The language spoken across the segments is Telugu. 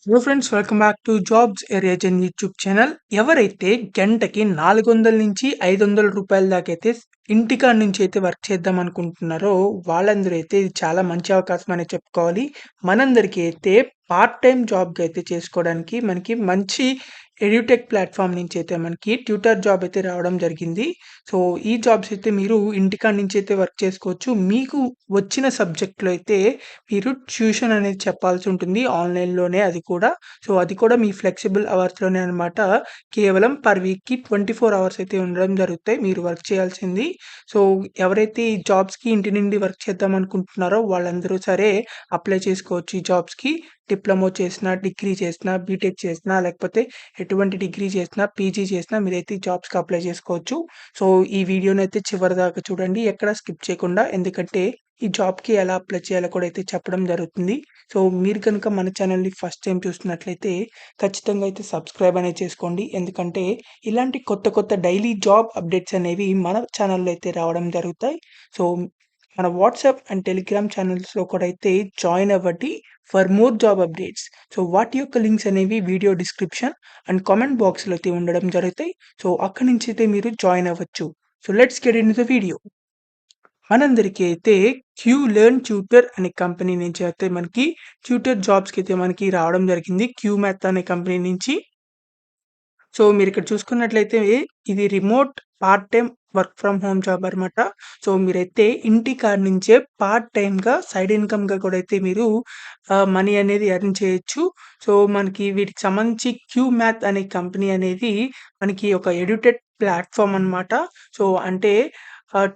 Hello friends, welcome back to jobs area Jan YouTube channel. ఎవరైతే గంటకి 400 నుంచి 500 రూపాయల దాకా అయితే ఇంటికాడ నుంచి అయితే వర్క్ చేద్దాం అనుకుంటున్నారో వాళ్ళందరూ అయితే ఇది చాలా మంచి అవకాశం అనే చెప్పుకోవాలి. మనందరికీ అయితే పార్ట్ టైం జాబ్‌గా అయితే చేసుకోవడానికి మనకి మంచి ఎడ్యుటెక్ ప్లాట్‌ఫార్మ్ నుంచి అయితే మనకి ట్యూటర్ జాబ్ అయితే రావడం జరిగింది. సో, ఈ జాబ్స్ అయితే మీరు ఇంటికాడ నుంచి అయితే వర్క్ చేసుకోవచ్చు. మీకు వచ్చిన సబ్జెక్ట్‌లో అయితే మీరు ట్యూషన్ అనేది చెప్పాల్సి ఉంటుంది. ఆన్‌లైన్‌లోనే అది కూడా. సో, అది కూడా మీ ఫ్లెక్సిబుల్ అవర్స్‌లోనే అనమాట. కేవలం పర్ వీక్‌కి 24 అవర్స్ అయితే ఉండడం జరుగుతాయి. మీరు వర్క్ చేయాల్సింది. సో, ఎవరైతే ఈ జాబ్స్‌కి ఇంటి నుండి వర్క్ చేద్దాం అనుకుంటున్నారో వాళ్ళందరూ సరే అప్లై చేసుకోవచ్చు ఈ జాబ్స్‌కి. డిప్లొమా చేసినా, డిగ్రీ చేసినా, బీటెక్ చేసినా, లేకపోతే ఎటువంటి డిగ్రీ చేసినా, పీజీ చేసినా మీరైతే ఈ జాబ్స్‌కి అప్లై చేసుకోవచ్చు. సో, ఈ వీడియోనైతే చివరిదాకా చూడండి. ఎక్కడ స్కిప్ చేయకుండా. ఎందుకంటే ఈ జాబ్‌కి ఎలా అప్లై చేయాలో కూడా అయితే చెప్పడం జరుగుతుంది. సో, మీరు కనుక మన ఛానల్‌ని ఫస్ట్ టైమ్ చూస్తున్నట్లయితే ఖచ్చితంగా అయితే సబ్స్క్రైబ్ అనేది చేసుకోండి. ఎందుకంటే ఇలాంటి కొత్త కొత్త డైలీ జాబ్ అప్డేట్స్ అనేవి మన ఛానల్‌లో అయితే రావడం జరుగుతాయి. సో, మన వాట్సాప్ అండ్ టెలిగ్రామ్ ఛానల్స్‌లో కూడా అయితే జాయిన్ అవ్వండి for more job updates. So, వాటి యొక్క లింక్స్ అనేవి వీడియో డిస్క్రిప్షన్ అండ్ కామెంట్ బాక్స్‌లో అయితే ఉండడం జరుగుతాయి. సో, అక్కడి నుంచి అయితే మీరు జాయిన్ అవ్వచ్చు. So, let's get into the video. మనందరికీ అయితే క్యూ లెర్న్ ట్యూటర్ అనే కంపెనీ నుంచి అయితే మనకి ట్యూటర్ జాబ్స్‌కి అయితే మనకి రావడం జరిగింది. క్యూ మ్యాథ్ అనే కంపెనీ నుంచి. సో, మీరిక్కడ చూసుకున్నట్లయితే ఇది remote part time work from home job అనమాట. సో, మీరైతే ఇంటి కాడ నుంచే పార్ట్ టైమ్‌గా సైడ్ ఇన్‌కమ్‌గా కూడా అయితే మీరు మనీ అనేది ఎర్న్ చేయొచ్చు. సో, మనకి వీటికి సంబంధించి క్యూ మ్యాథ్ అనే కంపెనీ అనేది మనకి ఒక ఎడ్యుటెడ్ ప్లాట్‌ఫార్మ్ అనమాట. సో, అంటే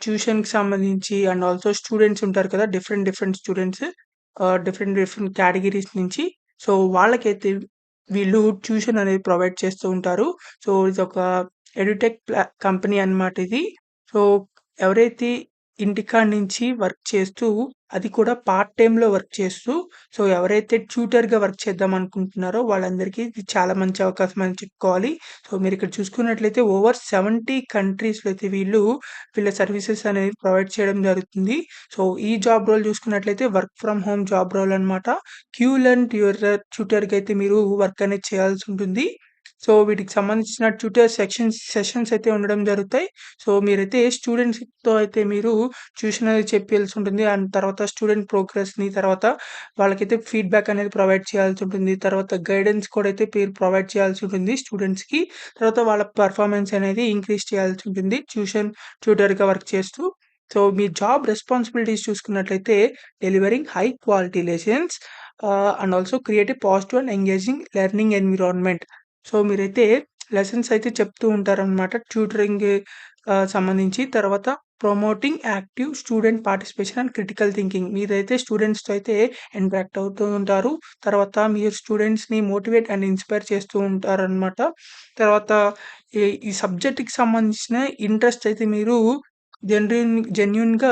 ట్యూషన్‌కి సంబంధించి అండ్ ఆల్సో స్టూడెంట్స్ ఉంటారు కదా! Different different students different different categories నుంచి. సో, వాళ్ళకైతే వీళ్ళు ట్యూషన్ అనేది ప్రొవైడ్ చేస్తూ ఉంటారు. సో, ఇదొక ఎడ్యుటెక్ కంపెనీ అన్నమాట ఇది. సో, ఎవరైతే ఇంటికాడ నుంచి వర్క్ చేస్తూ, అది కూడా పార్ట్ టైమ్‌లో వర్క్ చేస్తూ, సో, ఎవరైతే ట్యూటర్‌గా వర్క్ చేద్దాం అనుకుంటున్నారో వాళ్ళందరికీ ఇది చాలా మంచి అవకాశం అని చెప్పుకోవాలి. సో, మీరిక్కడ చూసుకున్నట్లయితే ఓవర్ 70 కంట్రీస్‌లో అయితే వీళ్ళ సర్వీసెస్ అనేవి ప్రొవైడ్ చేయడం జరుగుతుంది. సో, ఈ జాబ్ రోల్ చూసుకున్నట్లయితే work from home job role అన్నమాట. క్యూలెర్న్ ట్యూటర్‌గా అయితే మీరు వర్క్ అనేది చేయాల్సుంటుంది. సో, వీటికి సంబంధించిన ట్యూటర్ సెషన్స్ అయితే ఉండడం జరుగుతాయి. సో, మీరైతే స్టూడెంట్స్‌తో అయితే మీరు ట్యూషన్ అనేది చెప్పియాల్సుంటుంది. అండ్ తర్వాత స్టూడెంట్ ప్రోగ్రెస్‌ని తర్వాత వాళ్ళకైతే ఫీడ్‌బ్యాక్ అనేది ప్రొవైడ్ చేయాల్సుంటుంది. తర్వాత గైడెన్స్ కూడా అయితే మీరు ప్రొవైడ్ చేయాల్సుంటుంది స్టూడెంట్స్‌కి. తర్వాత వాళ్ళ పెర్ఫార్మన్స్ అనేది ఇంక్రీజ్ చేయాల్సుంటుంది ట్యూటర్‌గా వర్క్ చేస్తూ. సో, మీ జాబ్ రెస్పాన్సిబిలిటీస్ చూసుకున్నట్లయితే delivering high quality lessons and also create a positive and engaging learning environment. So, మీరైతే లెసన్స్ అయితే చెప్తూ ఉంటారనమాట. ట్యూటరింగ్ సంబంధించి. తర్వాత promoting active student participation and critical thinking. మీరైతే స్టూడెంట్స్‌తో అయితే ఇంటరాక్ట్ అవుతూ ఉంటారు. తర్వాత మీరు స్టూడెంట్స్‌ని మోటివేట్ అండ్ ఇన్‌స్పైర్ చేస్తూ ఉంటారనమాట. తర్వాత ఈ సబ్జెక్ట్‌కి సంబంధించిన ఇంట్రెస్ట్ అయితే మీరు జెన్యూన్‌గా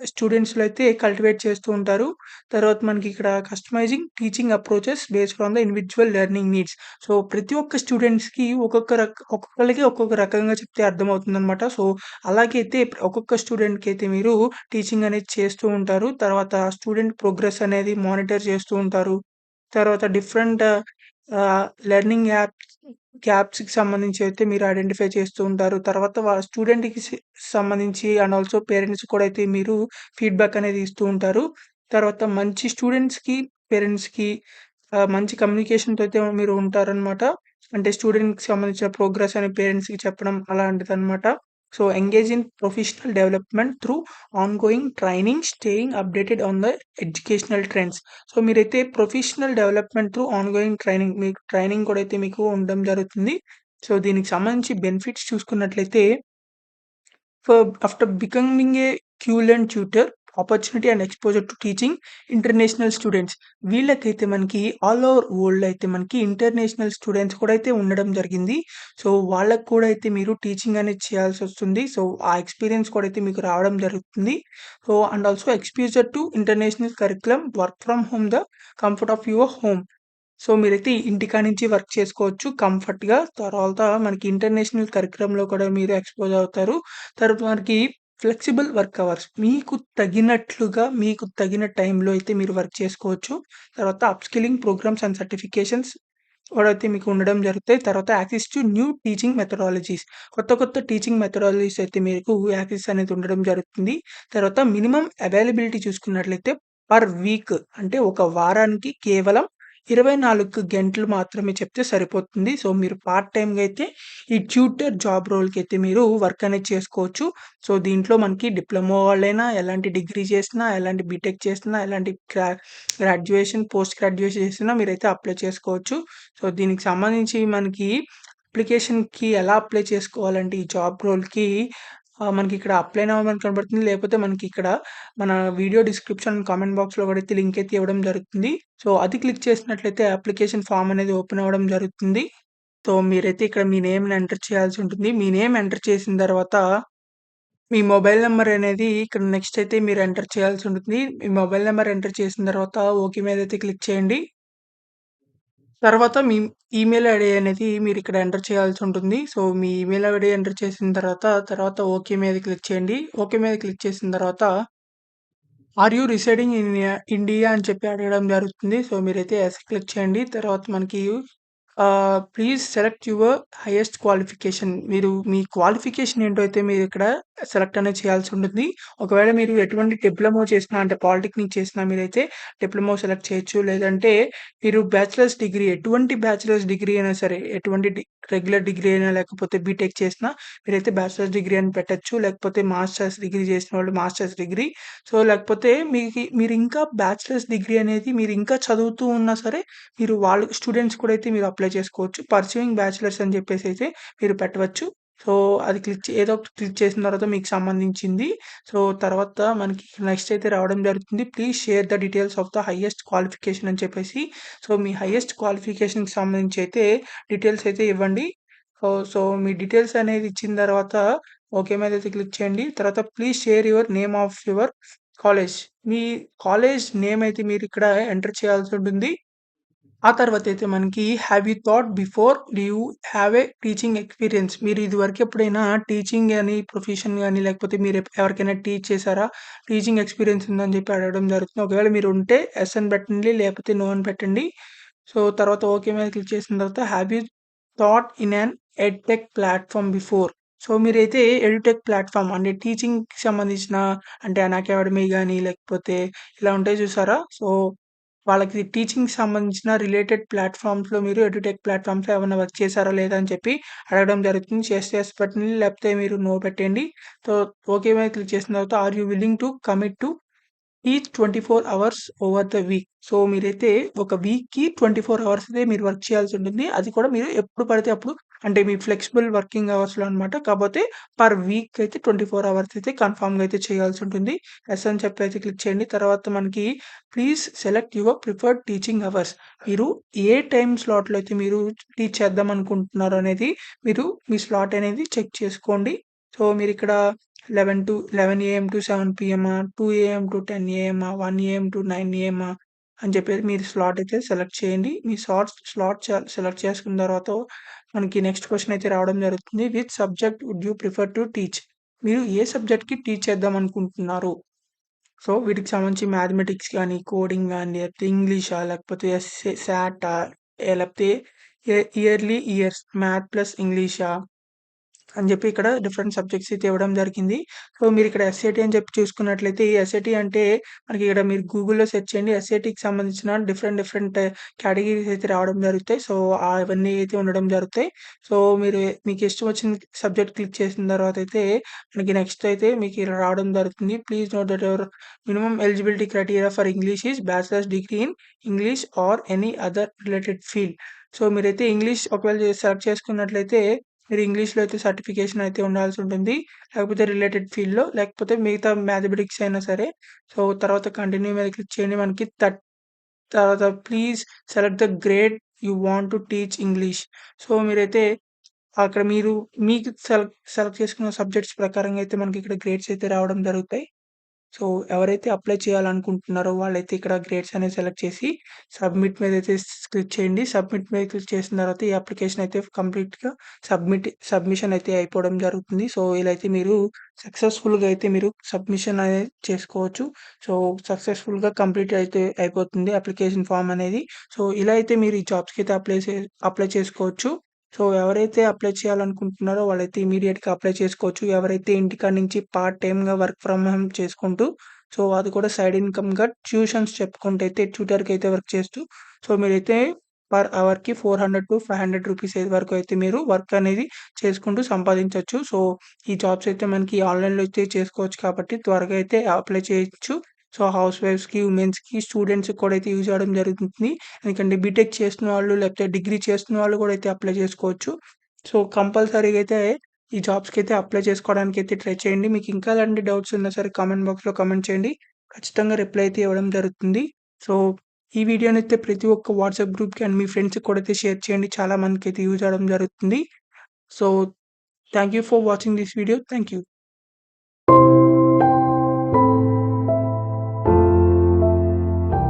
స్టూడెంట్స్‌లో అయితే కల్టివేట్ చేస్తూ ఉంటారు. తర్వాత మనకిక్కడ customising teaching approaches based on the individual learning needs. So, ప్రతి ఒక్క స్టూడెంట్స్‌కి ఒక్కొక్కళ్ళకి ఒక్కొక్క రకంగా చెప్తే అర్థమవుతుందనమాట. సో, అలాగైతే ఒక్కొక్క స్టూడెంట్‌కైతే మీరు టీచింగ్ అనేది చేస్తూ ఉంటారు. తర్వాత స్టూడెంట్ ప్రోగ్రెస్ అనేది మానిటర్ చేస్తూ ఉంటారు. తర్వాత డిఫరెంట్ లెర్నింగ్ గ్యాప్స్‌కి సంబంధించి అయితే మీరు ఐడెంటిఫై చేస్తూ ఉంటారు. తర్వాత స్టూడెంట్‌కి సంబంధించి అండ్ ఆల్సో పేరెంట్స్ కూడా అయితే మీరు ఫీడ్‌బ్యాక్ అనేది ఇస్తూ ఉంటారు. తర్వాత మంచి స్టూడెంట్స్‌కి, పేరెంట్స్‌కి మంచి కమ్యూనికేషన్‌తో అయితే మీరు ఉంటారనమాట. అంటే స్టూడెంట్‌కి సంబంధించిన ప్రోగ్రెస్ అని పేరెంట్స్‌కి చెప్పడం అలాంటిదనమాట. So, engage in professional development through ongoing training, staying updated on the educational trends. So, మీరైతే professional development through ongoing training మీకు ట్రైనింగ్ కూడా అయితే మీకు ఉండడం జరుగుతుంది. సో, దీనికి సంబంధించి బెనిఫిట్స్ చూసుకున్నట్లయితే after becoming a Q-Learn tutor, opportunity and exposure to teaching international students. వీళ్ళకైతే మనకి ఆల్ ఓవర్ వరల్డ్ అయితే మనకి ఇంటర్నేషనల్ స్టూడెంట్స్ కూడా అయితే ఉండడం జరిగింది. సో, వాళ్ళకి కూడా అయితే మీరు టీచింగ్ అనేది చేయాల్సొస్తుంది. సో, ఆ ఎక్స్‌పీరియన్స్ కూడా అయితే మీకు రావడం జరుగుతుంది. So, and also exposure to international curriculum work from home the comfort of your home. So, మీరైతే ఇంటికాడ నుంచి వర్క్ చేసుకోవచ్చు కంఫర్ట్‌గా. తర్వాత మనకి ఇంటర్నేషనల్ కరిక్యులమ్‌లో కూడా మీరు ఎక్స్‌పోజ్ అవుతారు. తర్వాత మనకి ఫ్లెక్సిబుల్ వర్క్ అవర్స్. మీకు తగినట్లుగా, మీకు తగిన టైంలో అయితే మీరు వర్క్ చేసుకోవచ్చు. తర్వాత అప్‌స్కిల్లింగ్ ప్రోగ్రామ్స్ అండ్ సర్టిఫికేషన్స్ కూడా అయితే మీకు ఉండడం జరుగుతాయి. తర్వాత access to new teaching methodologies. కొత్త కొత్త టీచింగ్ మెథడాలజీస్ అయితే మీకు యాక్సెస్ అనేది ఉండడం జరుగుతుంది. తర్వాత మినిమమ్ అవైలబిలిటీ చూసుకున్నట్లయితే పర్ వీక్ అంటే ఒక వారానికి కేవలం 24 గంటలు మాత్రమే చెప్తే సరిపోతుంది. సో, మీరు పార్ట్ టైమ్‌గా అయితే ఈ ట్యూటర్ జాబ్ రోల్‌కైతే మీరు వర్క్ అనేది చేసుకోవచ్చు. సో, దీంట్లో మనకి డిప్లొమా వాళ్ళైనా, ఎలాంటి డిగ్రీ చేసినా, ఎలాంటి బీటెక్ చేసినా, ఎలాంటి గ్రాడ్యుయేషన్, పోస్ట్ గ్రాడ్యుయేషన్ చేసినా మీరైతే అప్లై చేసుకోవచ్చు. సో, దీనికి సంబంధించి మనకి అప్లికేషన్‌కి ఎలా అప్లై చేసుకోవాలంటే ఈ జాబ్ రోల్‌కి మనకిక్కడ అప్లై నౌ అని కనబడుతుంది. లేకపోతే మనకిక్కడ మన వీడియో డిస్క్రిప్షన్, కామెంట్ బాక్స్‌లో కూడా అయితే లింక్ అయితే ఇవ్వడం జరుగుతుంది. సో, అది క్లిక్ చేసినట్లయితే అప్లికేషన్ ఫార్మ్ అనేది ఓపెన్ అవ్వడం జరుగుతుంది. సో, మీరైతే ఇక్కడ మీ నేమ్‌ని ఎంటర్ చేయాల్సి ఉంటుంది. మీ నేమ్ ఎంటర్ చేసిన తర్వాత మీ మొబైల్ నంబర్ అనేది ఇక్కడ నెక్స్ట్ అయితే మీరు ఎంటర్ చేయాల్సి ఉంటుంది. మీ మొబైల్ నంబర్ ఎంటర్ చేసిన తర్వాత ఓకే మీద అయితే క్లిక్ చేయండి. తర్వాత మీ ఈమెయిల్ ఐడీ అనేది మీరిక్కడ ఎంటర్ చేయాల్సి ఉంటుంది. సో, మీ ఈమెయిల్ ఐడీ ఎంటర్ చేసిన తర్వాత ఓకే మీద క్లిక్ చేయండి. ఓకే మీద క్లిక్ చేసిన తర్వాత are you residing in India అని చెప్పి అడగడం జరుగుతుంది. సో, మీరైతే యెస్ క్లిక్ చేయండి. తర్వాత మనకి please select your highest qualification. మీరు మీ క్వాలిఫికేషన్ ఏంటో అయితే మీరిక్కడ సెలెక్ట్ అనేది చేయాల్సి ఉంటుంది. ఒకవేళ మీరు ఎటువంటి డిప్లొమా చేసినా అంటే పాలిటెక్నిక్ చేసినా మీరైతే డిప్లొమా సెలెక్ట్ చేయొచ్చు. లేదంటే మీరు బ్యాచిలర్స్ డిగ్రీ ఎటువంటి బ్యాచిలర్స్ డిగ్రీ అయినా సరే, ఎటువంటి రెగ్యులర్ డిగ్రీ అయినా లేకపోతే బీటెక్ చేసినా మీరైతే బ్యాచిలర్స్ డిగ్రీ అని పెట్టొచ్చు. లేకపోతే మాస్టర్స్ డిగ్రీ చేసిన వాళ్ళు మాస్టర్స్ డిగ్రీ. సో, లేకపోతే మీరింకా బ్యాచిలర్స్ డిగ్రీ అనేది మీరింకా చదువుతూ ఉన్నా సరే మీరు వాళ్ళు స్టూడెంట్స్ కూడా అయితే మీరు అప్లై చేసుకోవచ్చు. పర్సూయింగ్ బ్యాచిలర్స్ అని చెప్పేసైతే మీరు పెట్టవచ్చు. సో, అది ఏదో ఒకటి క్లిక్ చేసిన తర్వాత మీకు సంబంధించింది. సో, తర్వాత మనకి నెక్స్ట్ అయితే రావడం జరుగుతుంది. Please share the details of the highest qualification అని చెప్పేసి. సో, మీ హైయెస్ట్ క్వాలిఫికేషన్‌కి సంబంధించి అయితే డీటెయిల్స్ అయితే ఇవ్వండి. సో, మీ డీటెయిల్స్ అనేది ఇచ్చిన తర్వాత ఓకే మీద అయితే క్లిక్ చేయండి. తర్వాత please share your name of your college. Me college name అయితే మీరిక్కడ ఎంటర్ చేయాల్సి ఉంటుంది. ఆ తర్వాతయితే మనకి have you thought before do you have a teaching experience? మీరు ఇదివరకు ఎప్పుడైనా టీచింగ్ గాని, ప్రొఫెషన్ గాని లేకపోతే మీరు ఎవరికైనా టీచ్ చేసారా? టీచింగ్ ఎక్స్‌పీరియన్స్ ఉందని చెప్పి అడగడం జరుగుతుంది. ఒకవేళ మీరు ఉంటే యెస్ అని పెట్టండి. లేకపోతే నో అని పెట్టండి. సో, తర్వాత ఓకే మీద క్లిక్ చేసిన తర్వాత have you thought in an edtech platform before? So, మీరైతే ఎడ్యుటెక్ ప్లాట్‌ఫార్మ్ అంటే టీచింగ్‌కి సంబంధించిన అంటే అన్‌అకాడమీ గాని లేకపోతే ఇలా ఉంటాయి చూసారా? సో, వాళ్ళకి టీచింగ్‌కి సంబంధించిన రిలేటెడ్ ప్లాట్‌ఫార్మ్స్‌లో మీరు ఎడ్యుటెక్ ప్లాట్‌ఫార్మ్స్‌లో ఏమన్నా వర్క్ చేశారా లేదా అని చెప్పి అడగడం జరుగుతుంది. చేస్తే యెస్ పెట్టండి. లేకపోతే మీరు నో పెట్టండి. సో, ఓకే మీద క్లిక్ చేసిన తర్వాత are you willing to commit to each 24 hours over the week. So, మీరైతే ఒక వీక్‌కి 24 అవర్స్ అయితే మీరు వర్క్ చేయాల్సి ఉంటుంది. అది కూడా మీరు ఎప్పుడు పడితే అప్పుడు అంటే మీ ఫ్లెక్సిబుల్ వర్కింగ్ అవర్స్‌లో అనమాట. కాపోతే పర్ వీక్ అయితే 24 అవర్స్ అయితే కన్ఫర్మ్‌గా అయితే చేయాల్సి ఉంటుంది. యెస్ అని చెప్పి అయితే క్లిక్ చేయండి. తర్వాత మనకి please select your preferred teaching hours. మీరు ఏ టైమ్ స్లాట్‌లో అయితే మీరు టీచ్ చేద్దాం అనుకుంటున్నారో అనేది మీరు మీ స్లాట్ అనేది చెక్ చేసుకోండి. సో, మీరిక్కడ 11 ఏఎం టు 7 పీఎమ్మా, 2 ఏఎం టు 10 ఏఎమ్మా, 1 ఏఎం టు 9 ఏఎమ్మా అని చెప్పేసి మీరు స్లాట్ అయితే సెలెక్ట్ చేయండి. మీ స్లాట్ సెలెక్ట్ చేసుకున్న తర్వాత మనకి నెక్స్ట్ క్వెషన్ అయితే రావడం జరుగుతుంది. Which subject would you prefer to teach? మీరు ఏ సబ్జెక్ట్‌కి టీచ్ చేద్దాం అనుకుంటున్నారు? సో, వీటికి సంబంధించి మ్యాథమెటిక్స్ గాని, కోడింగ్ గాని, లేకపోతే ఇంగ్లీషా, లేకపోతే సాటా, లేకపోతే ఇయర్స్ మ్యాథ్ ప్లస్ ఇంగ్లీషా అని జెప్పి ఇక్కడ డిఫరెంట్ సబ్జెక్ట్స్ అయితే ఇవ్వడం జరిగింది. సో, మీరిక్కడ ఎస్ఏటీ అని చెప్పి చూసుకున్నట్లయితే, ఈ ఎస్ఏటీ అంటే మనకి ఇక్కడ మీరు గూగుల్‌లో సెర్చ్ చేయండి. ఎస్ఏటీకి సంబంధించిన డిఫరెంట్ కేటగిరీస్ అయితే రావడం జరుగుతాయి. సో, అవన్నీ అయితే ఉండడం జరుగుతాయి. సో, మీరు మీకు ఇష్టం వచ్చిన సబ్జెక్ట్ క్లిక్ చేసిన తర్వాత అయితే మనకి నెక్స్ట్ అయితే మీకు ఇలా రావడం జరుగుతుంది. Please note that your minimum eligibility criteria for English is bachelors degree in English or any other related field. So, మీరైతే ఇంగ్లీష్ ఒకవేళ సెలెక్ట్ చేసుకున్నట్లయితే మీరు ఇంగ్లీష్‌లో అయితే సర్టిఫికేషన్ అయితే ఉండాల్సి ఉంటుంది. లేకపోతే రిలేటెడ్ ఫీల్డ్‌లో లేకపోతే మిగతా మ్యాథమెటిక్స్ అయినా సరే. సో, తర్వాత కంటిన్యూ మీద క్లిక్ చేయండి. మనకి తర్వాత please select the grade you want to teach English. So, మీరైతే అక్కడ మీరు మీకు సెలెక్ట్ చేసుకున్న సబ్జెక్ట్స్ ప్రకారంగా అయితే మనకి ఇక్కడ గ్రేడ్స్ అయితే రావడం జరుగుతాయి. సో, ఎవరైతే అప్లై చేయాలనుకుంటున్నారో వాళ్ళైతే ఇక్కడ గ్రేడ్స్ అనేది సెలెక్ట్ చేసి సబ్మిట్ మీదైతే క్లిక్ చేయండి. సబ్మిట్ మీద క్లిక్ చేసిన తర్వాత ఈ అప్లికేషన్ అయితే కంప్లీట్‌గా సబ్మిషన్ అయితే అయిపోవడం జరుగుతుంది. సో, ఇలా అయితే మీరు సక్సెస్‌ఫుల్‌గా అయితే మీరు సబ్మిషన్ అనేది చేసుకోవచ్చు. సో, సక్సెస్‌ఫుల్‌గా కంప్లీట్ అయితే అయిపోతుంది అప్లికేషన్ ఫార్మ్ అనేది. సో, ఇలా అయితే మీరు ఈ జాబ్స్‌కి అయితే అప్లై చేసుకోవచ్చు. సో, ఎవరైతే అప్లై చేయాలనుకుంటున్నారో వాళ్ళైతే ఇమ్మీడియేట్‌గా అప్లై చేసుకోవచ్చు. ఎవరైతే ఇంటికాడ నుంచి పార్ట్ టైమ్‌గా వర్క్ ఫ్రమ్ హోమ్ చేసుకుంటూ, సో, అది కూడా సైడ్ ఇన్‌కమ్‌గా ట్యూషన్స్ చెప్పుకుంటూ అయితే ట్యూటర్‌గా అయితే వర్క్ చేస్తూ, సో, మీరైతే పర్ అవర్‌కి 400-500 రూపీస్ వరకు అయితే మీరు వర్క్ అనేది చేసుకుంటూ సంపాదించొచ్చు. సో, ఈ జాబ్స్ అయితే మనకి ఆన్‌లైన్‌లో అయితే చేసుకోవచ్చు కాబట్టి త్వరగా అయితే అప్లై చేయొచ్చు. సో, హౌస్ వైఫ్స్‌కి, ఉమెన్స్‌కి, స్టూడెంట్స్‌కి కూడా అయితే యూజ్ అవ్వడం జరుగుతుంది. ఎందుకంటే బీటెక్ చేస్తున్న వాళ్ళు లేకపోతే డిగ్రీ చేస్తున్న వాళ్ళు కూడా అయితే అప్లై చేసుకోవచ్చు. సో, కంపల్సరీగా అయితే ఈ జాబ్స్‌కైతే అప్లై చేసుకోవడానికైతే ట్రై చేయండి. మీకు ఇంకా ఎలాంటి డౌట్స్ ఉన్నా సరే కామెంట్ బాక్స్‌లో కామెంట్ చేయండి. ఖచ్చితంగా రిప్లై అయితే ఇవ్వడం జరుగుతుంది. సో, ఈ వీడియోనైతే ప్రతి ఒక్క వాట్సాప్ గ్రూప్‌కి అండ్ మీ ఫ్రెండ్స్‌కి కూడా అయితే షేర్ చేయండి. చాలా మందికైతే యూజ్ అవ్వడం జరుగుతుంది. So, thank you for watching this video. Thank you.